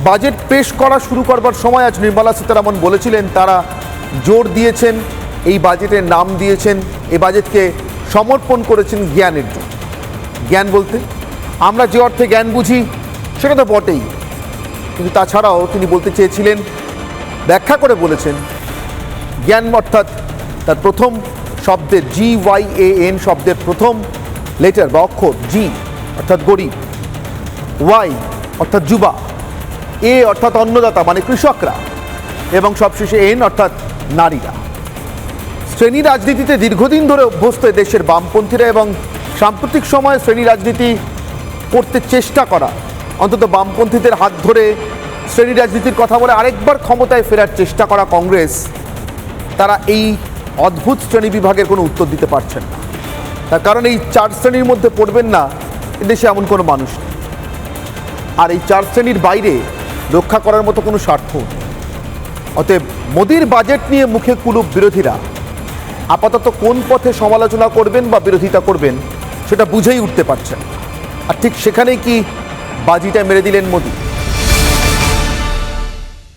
Budget পেশ করা শুরু করবার সময় আজ নির্মলা সীতারামন বলেছিলেন তারা জোর দিয়েছেন, এই বাজেটের নাম দিয়েছেন, এই বাজেটকে সমর্পণ করেছেন জ্ঞানের জন্য। জ্ঞান বলতে আমরা যে অর্থে জ্ঞান বুঝি সেটা তো বটেই, কিন্তু তাছাড়াও তিনি বলতে চেয়েছিলেন, ব্যাখ্যা করে বলেছেন, জ্ঞান অর্থাৎ তার প্রথম শব্দের GYAN শব্দের প্রথম লেটার বা অক্ষর জি অর্থাৎ গরিব, ওয়াই অর্থাৎ যুবা, এ অর্থাৎ অন্নদাতা মানে কৃষকরা, এবং সবশেষে এন অর্থাৎ নারীরা। শ্রেণী রাজনীতিতে দীর্ঘদিন ধরে অভ্যস্ত দেশের বামপন্থীরা এবং সাম্প্রতিক সময়ে শ্রেণী রাজনীতি করতে চেষ্টা করা, অন্তত বামপন্থীদের হাত ধরে শ্রেণী রাজনীতির কথা বলে আরেকবার ক্ষমতায় ফেরার চেষ্টা করা কংগ্রেস, তারা এই অদ্ভুত শ্রেণী বিভাগের কোনো উত্তর দিতে পারছেন না। তার কারণ এই চার শ্রেণীর মধ্যে পড়বেন না এদেশে এমন কোনো মানুষ নেই, আর এই চার শ্রেণীর বাইরে রক্ষা করার মতো কোনো স্বার্থ নেই। অতএব মোদির বাজেট নিয়ে মুখে কুলুপ বিরোধীরা আপাতত কোন পথে সমালোচনা করবেন বা বিরোধিতা করবেন সেটা বুঝেই উঠতে পারছেন। আর ঠিক সেখানেই কি বাজিটা মেরে দিলেন মোদি।